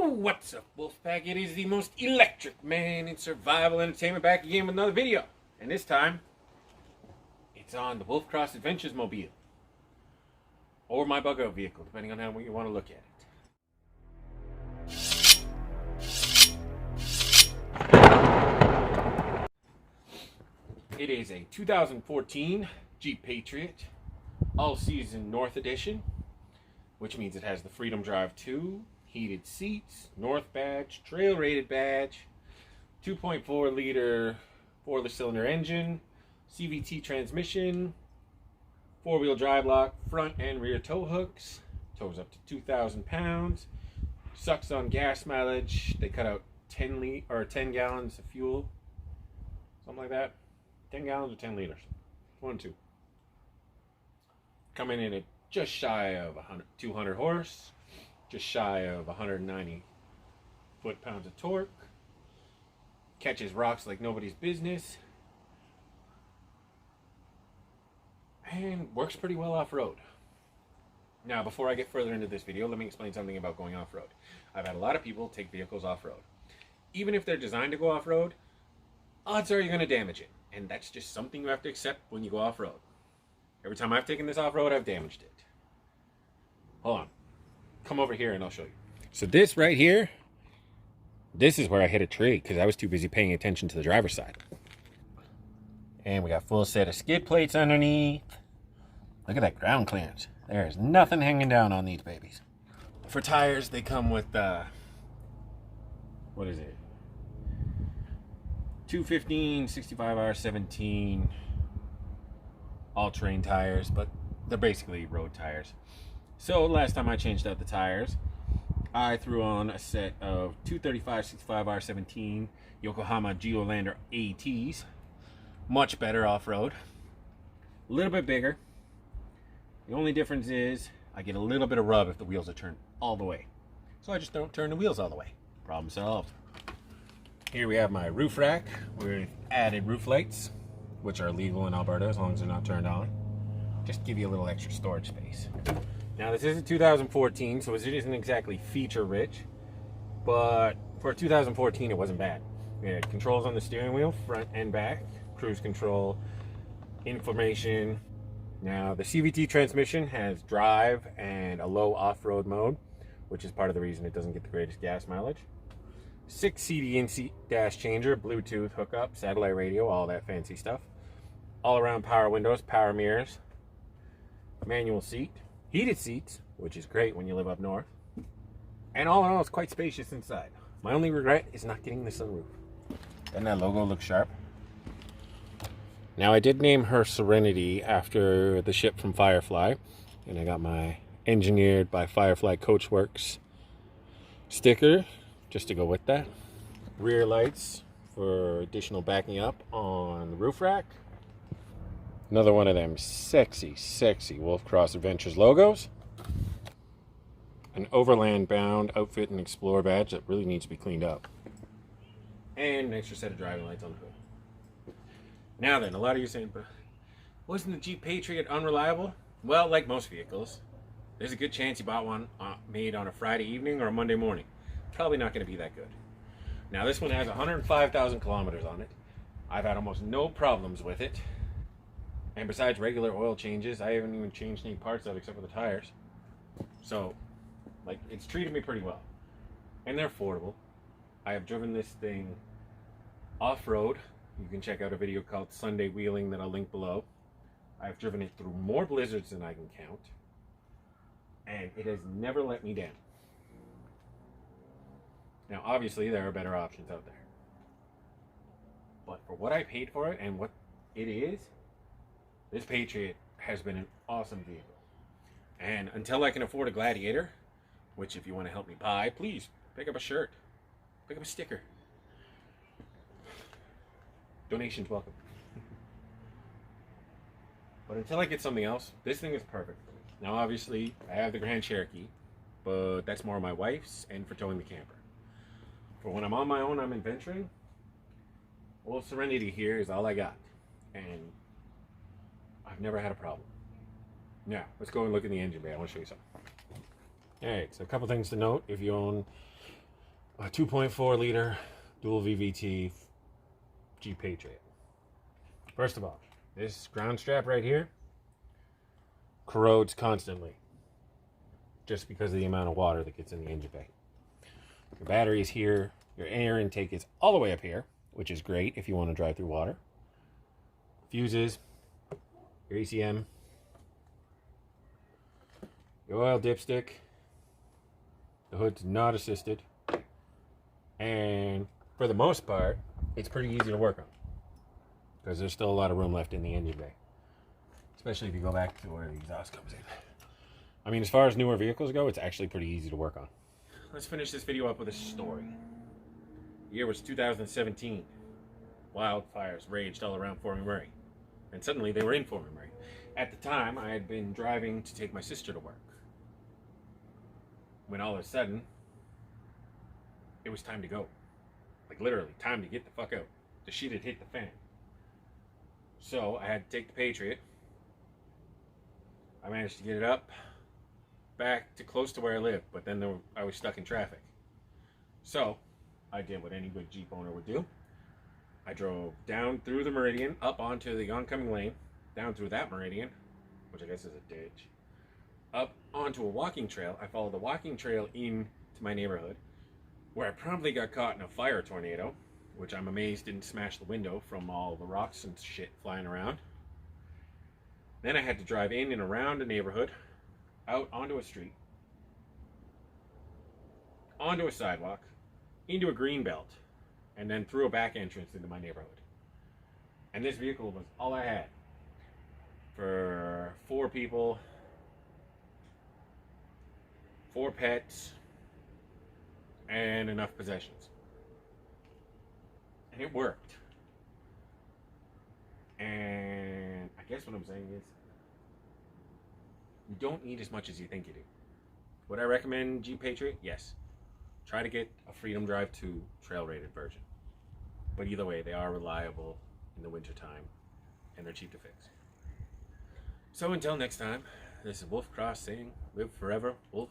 What's up, Wolfpack? It is the most electric man in survival entertainment back again with another video. And this time, it's on the Wolf Cross Adventures mobile. Or my bug out vehicle, depending on how you want to look at it. It is a 2014 Jeep Patriot All-Season North Edition, which means it has the Freedom Drive 2, heated seats, North badge, trail rated badge, 2.4 liter 4-cylinder engine, CVT transmission, 4-wheel drive lock, front and rear tow hooks, tows up to 2,000 pounds, sucks on gas mileage. They cut out 10 gallons of fuel, something like that. 10 gallons or 10 liters, 1 2. Coming in at just shy of 200 horse, just shy of 190 foot-pounds of torque, catches rocks like nobody's business, and works pretty well off-road. Now, before I get further into this video, let me explain something about going off-road. I've had a lot of people take vehicles off-road. Even if they're designed to go off-road, odds are you're going to damage it, and that's just something you have to accept when you go off-road. Every time I've taken this off-road, I've damaged it. Hold on. Come over here and I'll show you. So this right here, this is where I hit a tree because I was too busy paying attention to the driver's side. And we got full set of skid plates underneath. Look at that ground clearance. There is nothing hanging down on these babies. For tires, they come with, what is it? 215, 65R17, all-terrain tires, but they're basically road tires. So last time I changed out the tires, I threw on a set of 235 65R17 Yokohama Geolander ATs. Much better off-road. A little bit bigger. The only difference is I get a little bit of rub if the wheels are turned all the way. So I just don't turn the wheels all the way. Problem solved. Here we have my roof rack with added roof lights, which are legal in Alberta as long as they're not turned on. Just give you a little extra storage space. Now this is a 2014, so it isn't exactly feature rich, but for 2014 it wasn't bad. We had controls on the steering wheel, front and back, cruise control, information. Now the CVT transmission has drive and a low off-road mode, which is part of the reason it doesn't get the greatest gas mileage. 6 CD seat dash changer, Bluetooth hookup, satellite radio, all that fancy stuff. All around power windows, power mirrors, manual seat. Heated seats, which is great when you live up north. And all in all, it's quite spacious inside. My only regret is not getting the sunroof. Doesn't that logo look sharp? Now, I did name her Serenity after the ship from Firefly. And I got my Engineered by Firefly Coachworks sticker just to go with that. Rear lights for additional backing up on the roof rack. Another one of them sexy Wolf Cross Adventures logos. An overland bound outfit and explorer badge that really needs to be cleaned up. And an extra set of driving lights on the hood. Now then, a lot of you are saying, but wasn't the Jeep Patriot unreliable? Well, like most vehicles, there's a good chance you bought one made on a Friday evening or a Monday morning. Probably not going to be that good. Now this one has 105,000 kilometers on it. I've had almost no problems with it. And besides regular oil changes, I haven't even changed any parts of it except for the tires. So, like, it's treated me pretty well. And they're affordable. I have driven this thing off-road. You can check out a video called Sunday Wheeling that I'll link below. I've driven it through more blizzards than I can count. And it has never let me down. Now, obviously, there are better options out there. But for what I paid for it and what it is, this Patriot has been an awesome vehicle. And until I can afford a Gladiator, which if you want to help me buy, please pick up a shirt. Pick up a sticker. Donations welcome. But until I get something else, this thing is perfect. Now obviously, I have the Grand Cherokee, but that's more my wife's and for towing the camper. For when I'm on my own, I'm adventuring. Well, Serenity here is all I got. And I've never had a problem. Now, let's go and look in the engine bay. I want to show you something. Alright, so a couple things to note. If you own a 2.4 liter dual VVT Jeep Patriot. First of all, this ground strap right here corrodes constantly just because of the amount of water that gets in the engine bay. Your battery is here. Your air intake is all the way up here, which is great if you want to drive through water. Fuses, your ECM, your oil dipstick. The hood's not assisted. And for the most part, it's pretty easy to work on because there's still a lot of room left in the engine bay, especially if you go back to where the exhaust comes in. I mean, as far as newer vehicles go, it's actually pretty easy to work on. Let's finish this video up with a story. The year was 2017. Wildfires raged all around Fort McMurray, and suddenly they were in Fort McMurray. At the time, I had been driving to take my sister to work, when all of a sudden, it was time to go. Like literally, time to get the fuck out. The shit had hit the fan. So I had to take the Patriot. I managed to get it up back to close to where I lived, but then I was stuck in traffic. So I did what any good Jeep owner would do. I drove down through the Meridian, up onto the oncoming lane, down through that Meridian, which I guess is a ditch, up onto a walking trail. I followed the walking trail into my neighborhood, where I promptly got caught in a fire tornado, which I'm amazed didn't smash the window from all the rocks and shit flying around. Then I had to drive in and around the neighborhood, out onto a street, onto a sidewalk, into a green belt, and then through a back entrance into my neighborhood. And this vehicle was all I had for 4 people, 4 pets, and enough possessions. And it worked. And I guess what I'm saying is, you don't need as much as you think you do. Would I recommend Jeep Patriot? Yes. Try to get a Freedom Drive 2 trail rated version. But either way, they are reliable in the wintertime, and they're cheap to fix. So until next time, this is Wolf Cross saying, live forever, Wolf.